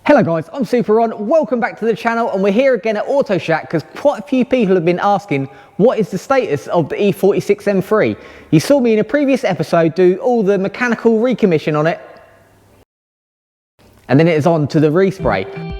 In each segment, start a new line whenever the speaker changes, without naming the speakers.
Hello guys, I'm Super Ron, welcome back to the channel, and we're here again at Autoshack because quite a few people have been asking what is the status of the E46 M3. You saw me in a previous episode do all the mechanical recommission on it, and then it is on to the respray.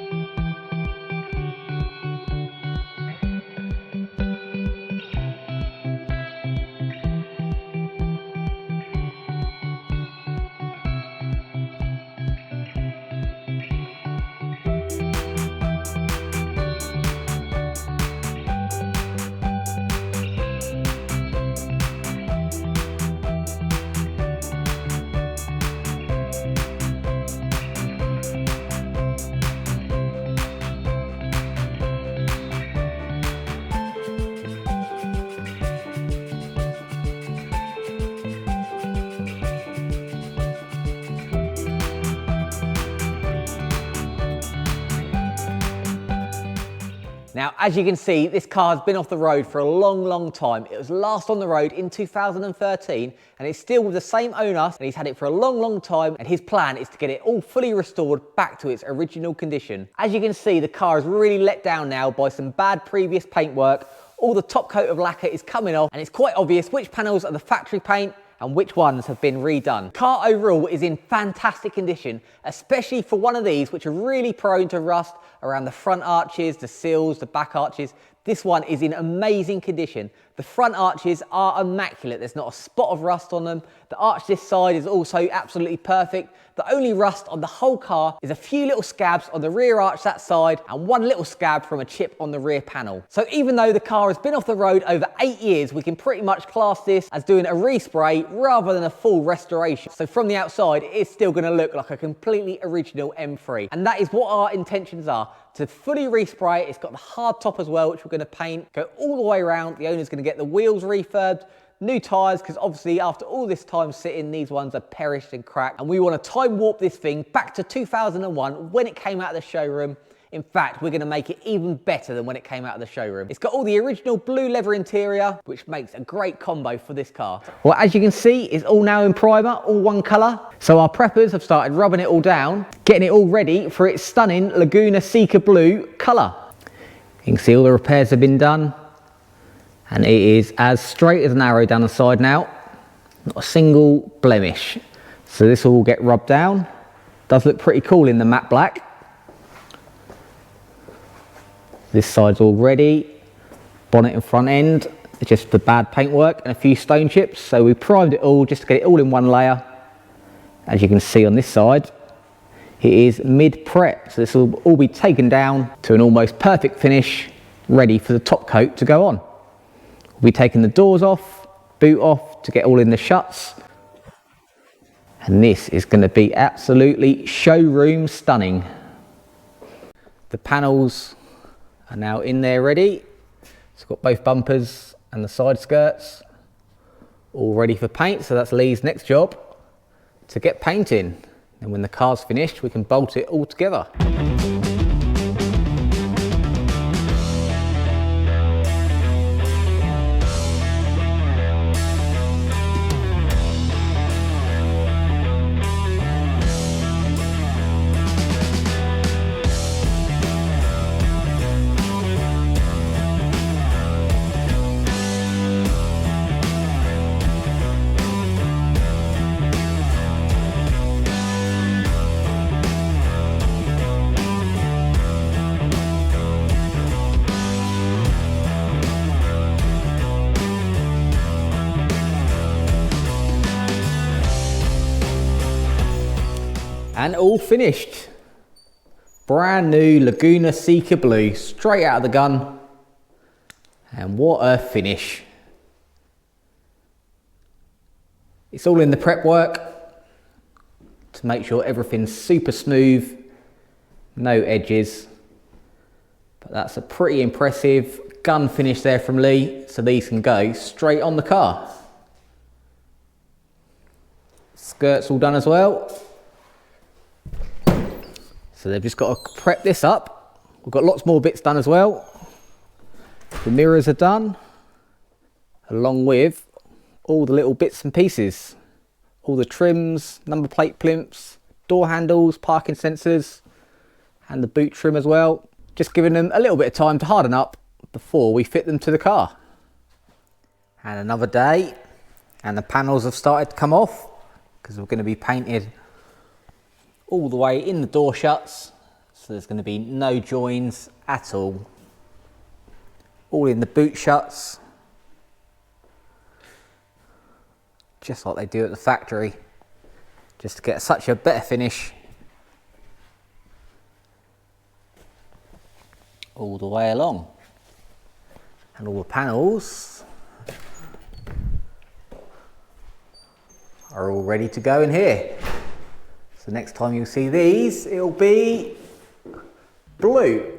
Now, as you can see, this car's been off the road for a long time. It was last on the road in 2013, and it's still with the same owner, and he's had it for a long time, and his plan is to get it all fully restored back to its original condition. As you can see, the car is really let down now by some bad previous paintwork. All the top coat of lacquer is coming off, and it's quite obvious which panels are the factory paint and which ones have been redone. Car overall is in fantastic condition, especially for one of these which are really prone to rust around the front arches, the sills, the back arches. This one is in amazing condition. The front arches are immaculate. There's not a spot of rust on them. The arch this side is also absolutely perfect. The only rust on the whole car is a few little scabs on the rear arch that side and one little scab from a chip on the rear panel. So even though the car has been off the road over 8 years, we can pretty much class this as doing a respray rather than a full restoration. So from the outside, it is still going to look like a completely original M3. And that is what our intentions are, to fully respray it. It's got the hard top as well, which we're going to paint, go all the way around. The owner's going to get the wheels refurbed, new tyres, because obviously after all this time sitting, these ones are perished and cracked. And we want to time warp this thing back to 2001 when it came out of the showroom. In fact, we're going to make it even better than when it came out of the showroom. It's got all the original blue leather interior, which makes a great combo for this car. Well, as you can see, it's all now in primer, all one colour. So our preppers have started rubbing it all down, getting it all ready for its stunning Laguna Seca blue colour. You can see all the repairs have been done, and it is as straight as an arrow down the side now. Not a single blemish. So this will all get rubbed down. Does look pretty cool in the matte black. This side's all ready. Bonnet and front end, just the bad paintwork and a few stone chips. So we primed it all just to get it all in one layer. As you can see on this side, it is mid-prep. So this will all be taken down to an almost perfect finish, ready for the top coat to go on. We'll be taking the doors off, boot off to get all in the shuts. And this is going to be absolutely showroom stunning. The panels are now in there ready. It's got both bumpers and the side skirts all ready for paint. So that's Lee's next job, to get painting. And when the car's finished, we can bolt it all together. And all finished. Brand new Laguna Seca blue, straight out of the gun. And what a finish. It's all in the prep work to make sure everything's super smooth, no edges. But that's a pretty impressive gun finish there from Lee, so these can go straight on the car. Skirt's all done as well. So they've just got to prep this up. We've got lots more bits done as well. The mirrors are done, along with all the little bits and pieces. All the trims, number plate plinths, door handles, parking sensors, and the boot trim as well. Just giving them a little bit of time to harden up before we fit them to the car. And another day, and the panels have started to come off because we're going to be painted all the way in the door shuts, so there's going to be no joins at all in the boot shuts, just like they do at the factory, just to get such a better finish all the way along. And all the panels are all ready to go in here. So next time you see these, it'll be blue.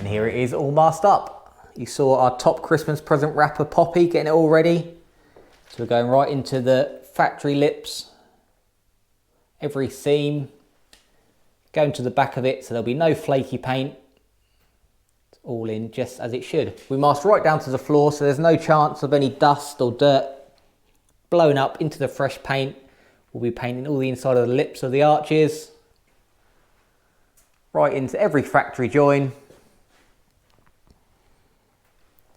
Here it is, all masked up. You saw our top Christmas present wrapper Poppy getting it all ready. So we're going right into the factory lips, every seam, going to the back of it so there'll be no flaky paint. It's all in just as it should. We masked right down to the floor so there's no chance of any dust or dirt blowing up into the fresh paint. We'll be painting all the inside of the lips of the arches, right into every factory join.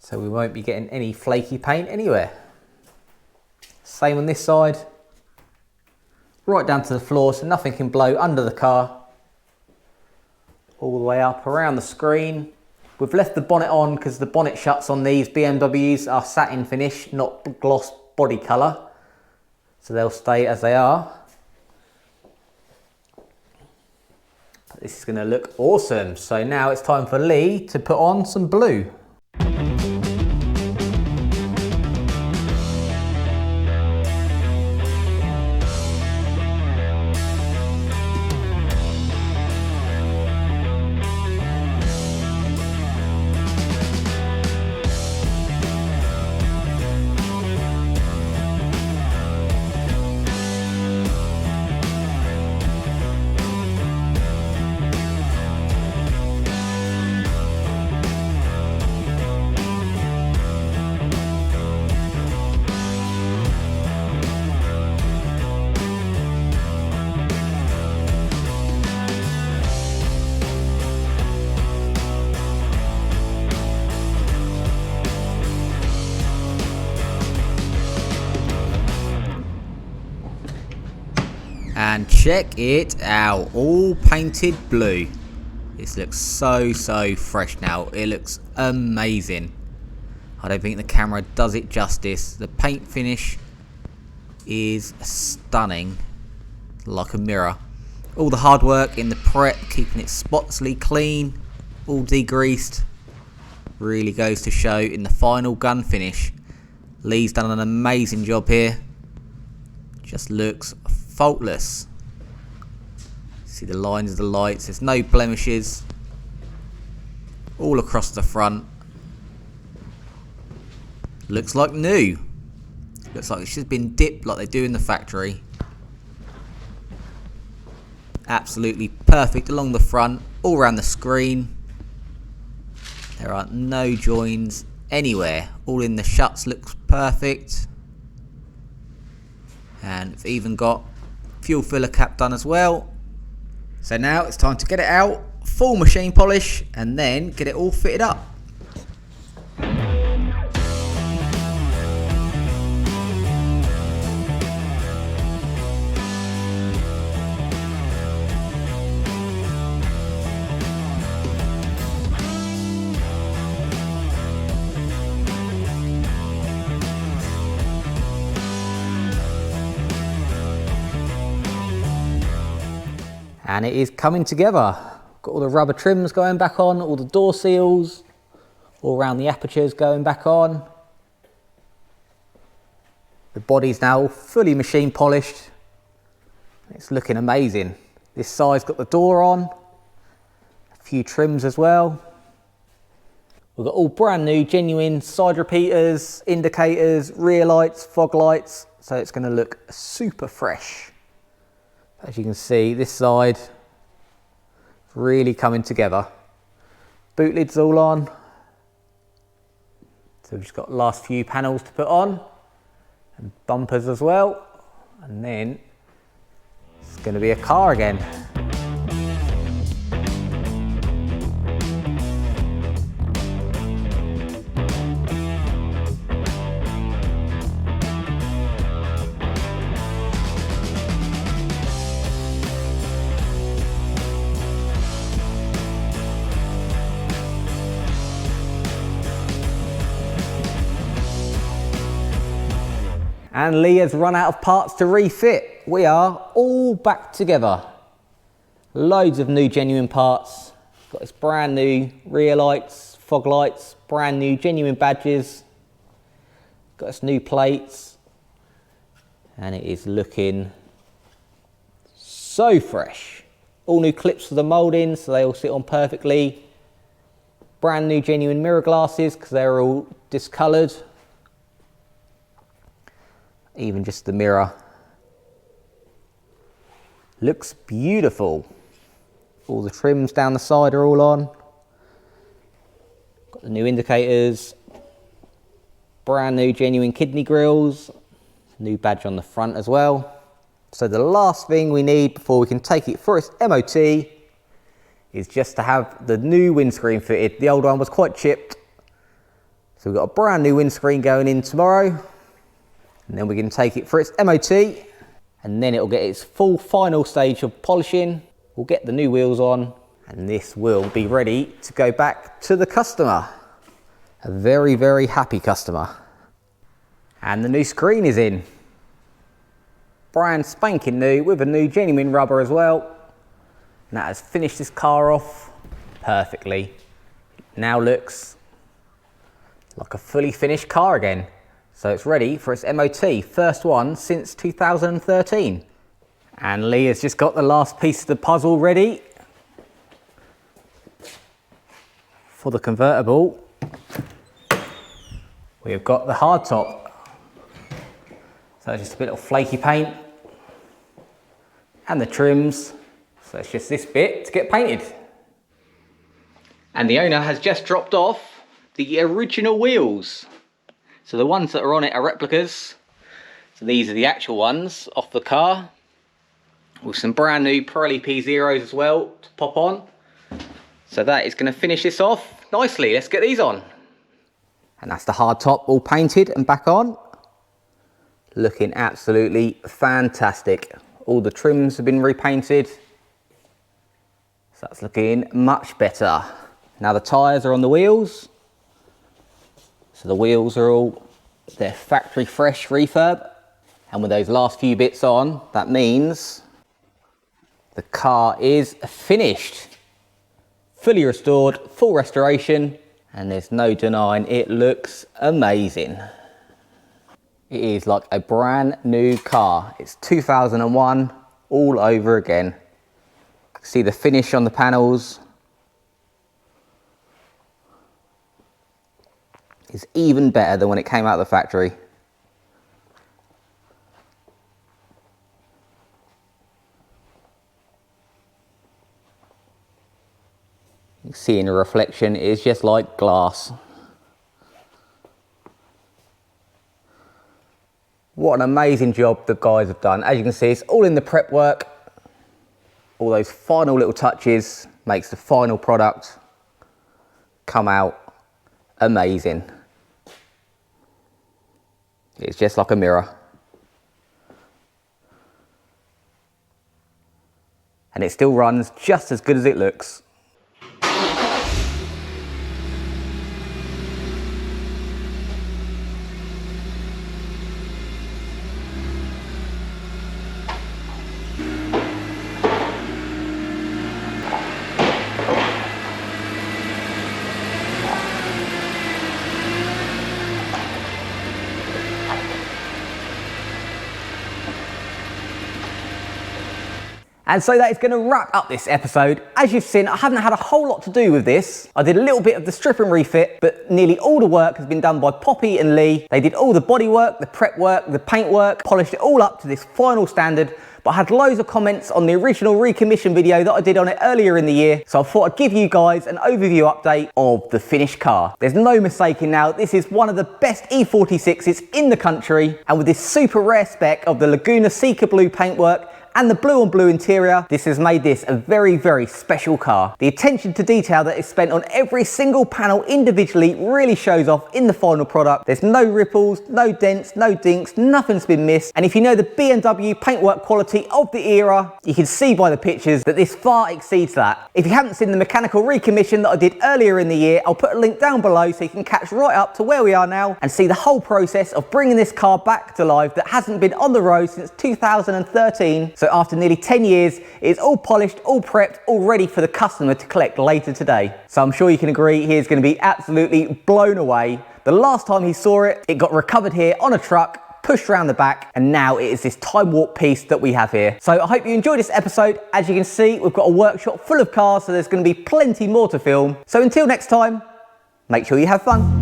So we won't be getting any flaky paint anywhere. Same on this side. Right down to the floor so nothing can blow under the car. All the way up around the screen. We've left the bonnet on because the bonnet shuts on these BMWs are satin finish, not gloss body colour. So they'll stay as they are. But this is going to look awesome. So now it's time for Lee to put on some blue. And check it out, all painted blue. This looks so fresh now. It looks amazing. I don't think the camera does it justice. The paint finish is stunning, like a mirror. All the hard work in the prep, keeping it spotlessly clean, all degreased, really goes to show in the final gun finish. Lee's done an amazing job here. Just looks faultless. See the lines of the lights, there's no blemishes all across the front. Looks like new. Looks like it's just been dipped like they do in the factory. Absolutely perfect along the front, all around the screen. There are no joins anywhere. All in the shuts looks perfect. And we've even got fuel filler cap done as well. So now it's time to get it out full machine polish and then get it all fitted up. And it is coming together. Got all the rubber trims going back on, all the door seals, all around the apertures going back on. The body's now fully machine polished. It's looking amazing. This side's got the door on, a few trims as well. We've got all brand new, genuine side repeaters, indicators, rear lights, fog lights, so it's going to look super fresh. As you can see, this side is really coming together. Boot lid's all on. So we've just got the last few panels to put on, and bumpers as well. And then it's going to be a car again. And Lee has run out of parts to refit. We are all back together. Loads of new genuine parts. Got this brand new rear lights, fog lights, brand new genuine badges. Got this new plates. And it is looking so fresh. All new clips for the moulding, so they all sit on perfectly. Brand new genuine mirror glasses, because they're all discoloured. Even just the mirror looks beautiful. All the trims down the side are all on. Got the new indicators, brand new genuine kidney grills, new badge on the front as well. So the last thing we need before we can take it for its MOT is just to have the new windscreen fitted. The old one was quite chipped, so we've got a brand new windscreen going in tomorrow. And then we can take it for its MOT, and then it'll get its full final stage of polishing. We'll get the new wheels on, and this will be ready to go back to the customer. A very, very happy customer. And the new screen is in. Brand spanking new with a new genuine rubber as well. And that has finished this car off perfectly. Now looks like a fully finished car again. So it's ready for its MOT, first one since 2013. And Lee has just got the last piece of the puzzle ready for the convertible. We've got the hard top. So it's just a bit of flaky paint and the trims. So it's just this bit to get painted. And the owner has just dropped off the original wheels. So the ones that are on it are replicas. So these are the actual ones off the car, with some brand new Pirelli P0s as well to pop on. So that is going to finish this off nicely. Let's get these on. And that's the hard top all painted and back on. Looking absolutely fantastic. All the trims have been repainted. So that's looking much better. Now the tyres are on the wheels. So the wheels are all their factory fresh refurb. And with those last few bits on, that means the car is finished. Fully restored, full restoration, and there's no denying it looks amazing. It is like a brand new car. It's 2001 all over again. See the finish on the panels. It's even better than when it came out of the factory. You can see in the reflection, it's just like glass. What an amazing job the guys have done. As you can see, it's all in the prep work. All those final little touches makes the final product come out amazing. It's just like a mirror. And it still runs just as good as it looks. And so that is going to wrap up this episode. As you've seen, I haven't had a whole lot to do with this. I did a little bit of the strip and refit, but nearly all the work has been done by Poppy and Lee. They did all the bodywork, the prep work, the paint work, polished it all up to this final standard. But I had loads of comments on the original recommission video that I did on it earlier in the year, so I thought I'd give you guys an overview update of the finished car. There's no mistaking now, this is one of the best E46s in the country, and with this super rare spec of the Laguna Seca blue paintwork and the blue on blue interior, this has made this a very, very special car. The attention to detail that is spent on every single panel individually really shows off in the final product. There's no ripples, no dents, no dinks, nothing's been missed. And if you know the BMW paintwork quality of the era, you can see by the pictures that this far exceeds that. If you haven't seen the mechanical recommission that I did earlier in the year, I'll put a link down below so you can catch right up to where we are now and see the whole process of bringing this car back to life that hasn't been on the road since 2013. So after nearly 10 years, it's all polished, all prepped, all ready for the customer to collect later today. So I'm sure you can agree he is going to be absolutely blown away. The last time he saw it, it got recovered here on a truck, pushed around the back, and now it is this time warp piece that we have here. So I hope you enjoyed this episode. As you can see, we've got a workshop full of cars, so there's going to be plenty more to film. So until next time, make sure you have fun.